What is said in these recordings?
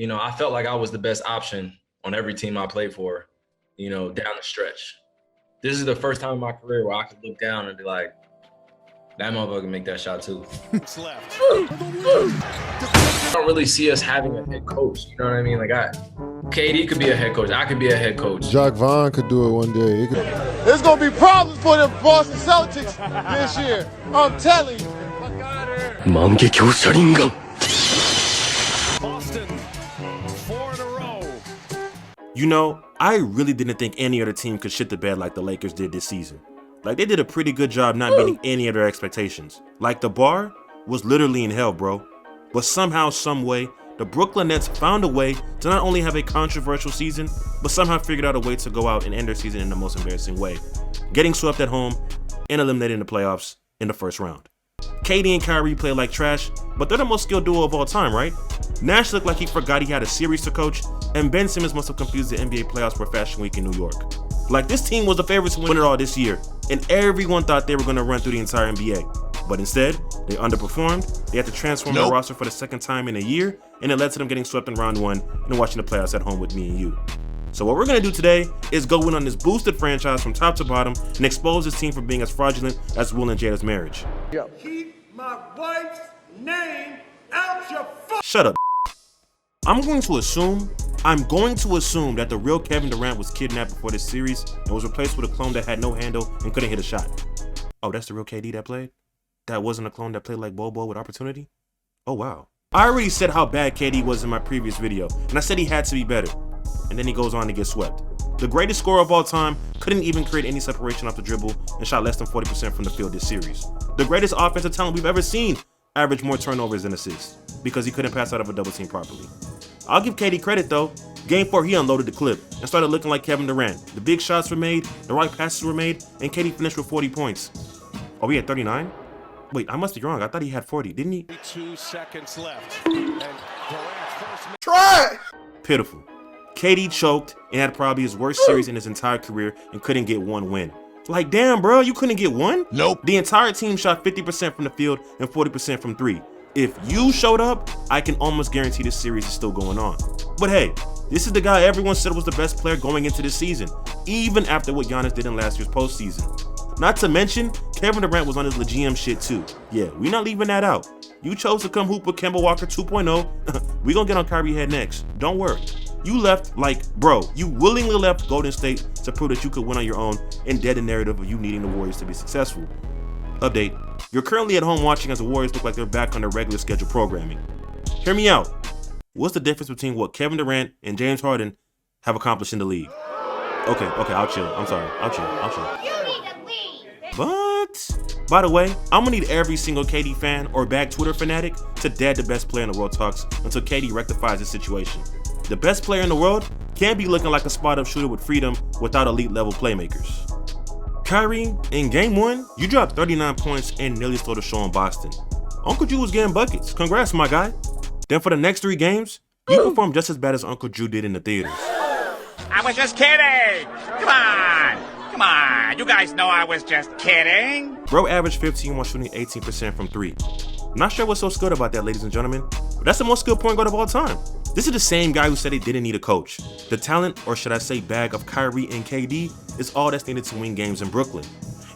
I felt like I was the best option on every team I played for, down the stretch. This is the first time in my career where I could look down and be like, that motherfucker can make that shot too. I don't really see us having a head coach. You know what I mean? Like, KD could be a head coach. I could be a head coach. Jacques Vaughn could do it one day. There's going to be problems for the Boston Celtics this year. I'm telling you. Boston, 4 in a row. You know, I really didn't think any other team could shit the bed like the Lakers did this season. Like, they did a pretty good job not meeting any of their expectations. Like, the bar was literally in hell, bro. But somehow, some way, the Brooklyn Nets found a way to not only have a controversial season, but somehow figured out a way to go out and end their season in the most embarrassing way, getting swept at home and eliminated in the playoffs in the first round. KD and Kyrie play like trash, but they're the most skilled duo of all time, right? Nash looked like he forgot he had a series to coach, and Ben Simmons must have confused the NBA playoffs for Fashion Week in New York. Like, this team was the favorites to win it all this year, and everyone thought they were going to run through the entire NBA. But instead, they underperformed, they had to transform their roster for the second time in a year, and it led to them getting swept in round one and watching the playoffs at home with me and you. So what we're going to do today is go in on this boosted franchise from top to bottom and expose this team for being as fraudulent as Will and Jada's marriage. Keep my wife's name out your Shut up. I'm going to assume that the real Kevin Durant was kidnapped before this series and was replaced with a clone that had no handle and couldn't hit a shot. Oh, that's the real KD that played? That wasn't a clone that played like Bobo with opportunity? Oh, wow. I already said how bad KD was in my previous video, and I said he had to be better. And then he goes on to get swept. The greatest scorer of all time couldn't even create any separation off the dribble and shot less than 40% from the field this series. The greatest offensive talent we've ever seen averaged more turnovers than assists because he couldn't pass out of a double team properly. I'll give KD credit though. Game 4, he unloaded the clip and started looking like Kevin Durant. The big shots were made, the right passes were made, and KD finished with 40 points. Oh, he had 39? Wait, I must be wrong. I thought he had 40, didn't he? 2 seconds left. And Durant's first Try it. Pitiful. KD choked and had probably his worst series in his entire career and couldn't get one win. Like, damn, bro, you couldn't get one? Nope. The entire team shot 50% from the field and 40% from 3. If you showed up, I can almost guarantee this series is still going on. But hey, this is the guy everyone said was the best player going into this season, even after what Giannis did in last year's postseason. Not to mention, Kevin Durant was on his LeGM shit too. Yeah, we're not leaving that out. You chose to come hoop with Kemba Walker 2.0. We gonna get on Kyrie head next. Don't worry. You left like, bro, you willingly left Golden State to prove that you could win on your own and dead the narrative of you needing the Warriors to be successful. Update, you're currently at home watching as the Warriors look like they're back on their regular schedule programming. Hear me out. What's the difference between what Kevin Durant and James Harden have accomplished in the league? Okay, I'll chill. I'm sorry. I'll chill. You need to leave. But, by the way, I'm gonna need every single KD fan or bag Twitter fanatic to dead the best player in the world talks until KD rectifies his situation. The best player in the world can't be looking like a spot-up shooter with freedom without elite level playmakers. Kyrie, in game 1, you dropped 39 points and nearly stole the show in Boston. Uncle Drew was getting buckets. Congrats, my guy. Then for the next 3 games, you performed just as bad as Uncle Drew did in the theaters. I was just kidding. Come on. You guys know I was just kidding. Bro averaged 15 while shooting 18% from 3. Not sure what's so skilled about that, ladies and gentlemen, but that's the most skilled point guard of all time. This is the same guy who said he didn't need a coach. The talent, or should I say bag, of Kyrie and KD is all that's needed to win games in Brooklyn.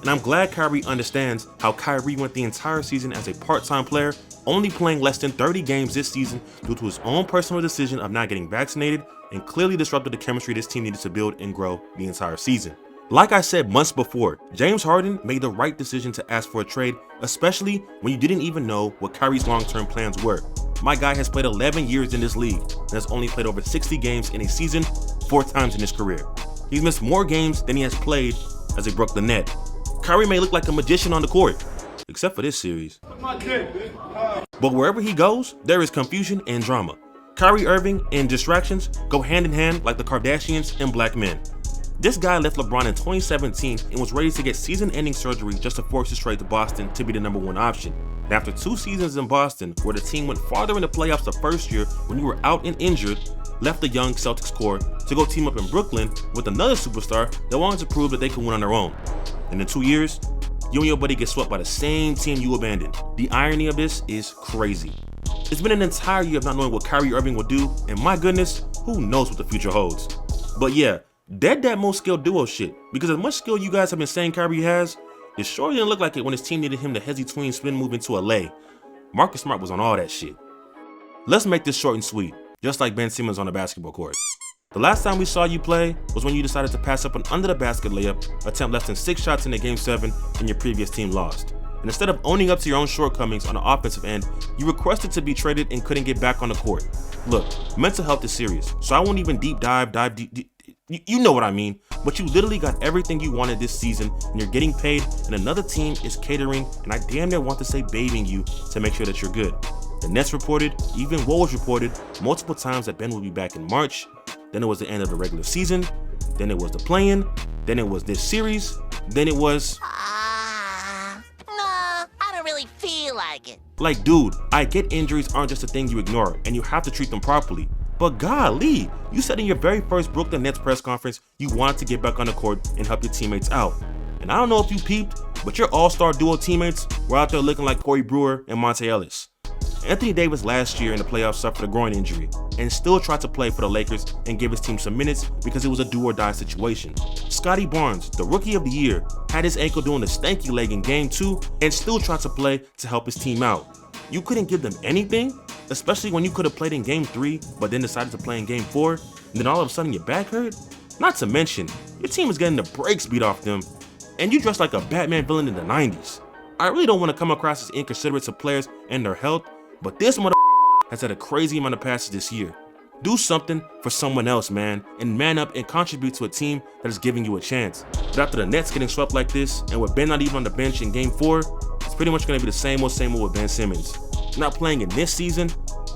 And I'm glad Kyrie understands how Kyrie went the entire season as a part-time player, only playing less than 30 games this season due to his own personal decision of not getting vaccinated, and clearly disrupted the chemistry this team needed to build and grow the entire season. Like I said months before, James Harden made the right decision to ask for a trade, especially when you didn't even know what Kyrie's long-term plans were. My guy has played 11 years in this league and has only played over 60 games in a season 4 times in his career. He's missed more games than he has played as a Brooklyn Net. Kyrie may look like a magician on the court, except for this series. But wherever he goes, there is confusion and drama. Kyrie Irving and distractions go hand in hand like the Kardashians and black men. This guy left LeBron in 2017 and was ready to get season-ending surgery just to force his trade to Boston to be the #1 option. And after 2 seasons in Boston, where the team went farther in the playoffs the first year when you were out and injured, left the young Celtics core to go team up in Brooklyn with another superstar that wanted to prove that they could win on their own. And in 2 years, you and your buddy get swept by the same team you abandoned. The irony of this is crazy. It's been an entire year of not knowing what Kyrie Irving will do, and my goodness, who knows what the future holds. But yeah, dead that most skilled duo shit, because as much skill you guys have been saying Kyrie has, it sure didn't look like it when his team needed him to hezzy tween spin move into a lay. Marcus Smart was on all that shit. Let's make this short and sweet, just like Ben Simmons on the basketball court. The last time we saw you play was when you decided to pass up an under the basket layup, attempt less than 6 shots in the Game 7, and your previous team lost. And instead of owning up to your own shortcomings on the offensive end, you requested to be traded and couldn't get back on the court. Look, mental health is serious, so I won't even dive deep. You know what I mean, but you literally got everything you wanted this season, and you're getting paid, and another team is catering, and I damn near want to say bathing you to make sure that you're good. The Nets reported, even Woj reported multiple times that Ben will be back in March. Then it was the end of the regular season, then it was the play-in, then it was this series, then it was... feel like it. Like, dude, I get injuries aren't just a thing you ignore, and you have to treat them properly. But golly, you said in your very first Brooklyn Nets press conference you wanted to get back on the court and help your teammates out. And I don't know if you peeped, but your all-star duo teammates were out there looking like Corey Brewer and Monte Ellis. Anthony Davis last year in the playoffs suffered a groin injury and still tried to play for the Lakers and give his team some minutes because it was a do-or-die situation. Scotty Barnes, the Rookie of the Year, had his ankle doing a stanky leg in Game 2 and still tried to play to help his team out. You couldn't give them anything, especially when you could have played in Game 3 but then decided to play in Game 4, and then all of a sudden your back hurt? Not to mention, your team is getting the brakes beat off them, and you dress like a Batman villain in the 90s. I really don't want to come across as inconsiderate to players and their health, but this mother has had a crazy amount of passes this year. Do something for someone else, man, and man up and contribute to a team that is giving you a chance. But after the Nets getting swept like this, and with Ben not even on the bench in Game 4, it's pretty much going to be the same old with Ben Simmons. Not playing in this season,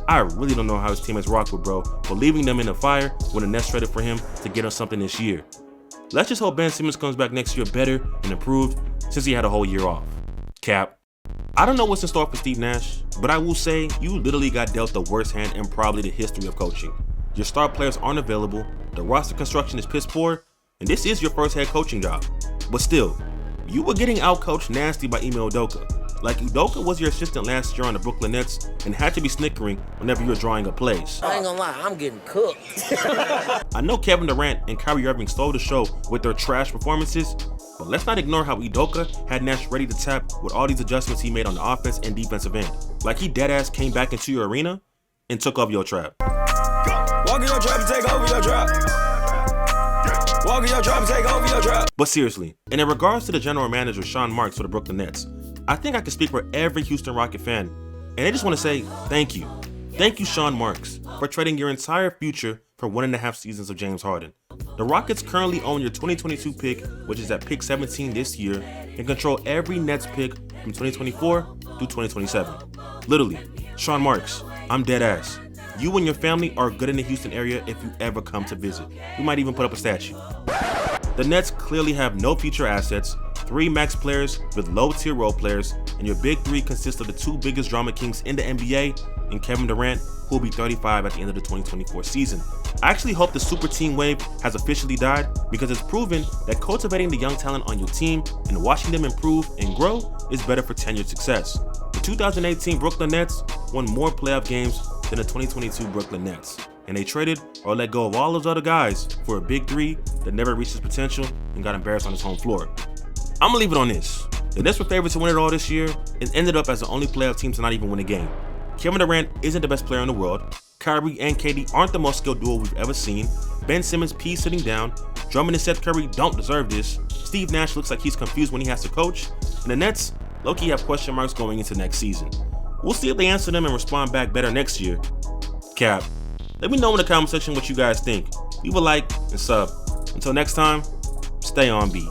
I really don't know how his teammates rock with bro, for leaving them in the fire when the Nets traded for him to get us something this year. Let's just hope Ben Simmons comes back next year better and improved since he had a whole year off. Cap. I don't know what's in store for Steve Nash, but I will say you literally got dealt the worst hand in probably the history of coaching. Your star players aren't available, the roster construction is piss poor, and this is your first head coaching job. But still, you were getting outcoached nasty by Ime Udoka. Like, Udoka was your assistant last year on the Brooklyn Nets and had to be snickering whenever you were drawing up plays. I ain't gonna lie, I'm getting cooked. I know Kevin Durant and Kyrie Irving stole the show with their trash performances, but let's not ignore how Udoka had Nash ready to tap with all these adjustments he made on the offense and defensive end. Like, he deadass came back into your arena and took off your trap. Walk in your trap and take over your trap. Walk in your trap and take over your trap. But seriously, and in regards to the general manager Sean Marks for the Brooklyn Nets, I think I can speak for every Houston Rocket fan, and I just want to say thank you. Thank you, Sean Marks, for trading your entire future for 1.5 seasons of James Harden. The Rockets currently own your 2022 pick, which is at pick 17 this year, and control every Nets pick from 2024 through 2027. Literally, Sean Marks, I'm dead ass. You and your family are good in the Houston area if you ever come to visit. We might even put up a statue. The Nets clearly have no future assets, 3 max players with low-tier role players, and your big 3 consists of the 2 biggest drama kings in the NBA and Kevin Durant, who will be 35 at the end of the 2024 season. I actually hope the super team wave has officially died because it's proven that cultivating the young talent on your team and watching them improve and grow is better for tenured success. The 2018 Brooklyn Nets won more playoff games than the 2022 Brooklyn Nets, and they traded or let go of all those other guys for a big 3 that never reached his potential and got embarrassed on his home floor. I'm gonna leave it on this. The Nets were favored to win it all this year and ended up as the only playoff team to not even win a game. Kevin Durant isn't the best player in the world. Kyrie and KD aren't the most skilled duo we've ever seen. Ben Simmons pees sitting down. Drummond and Seth Curry don't deserve this. Steve Nash looks like he's confused when he has to coach. And the Nets low-key have question marks going into next season. We'll see if they answer them and respond back better next year. Cap, let me know in the comment section what you guys think. Leave a like and sub. Until next time, stay on beat.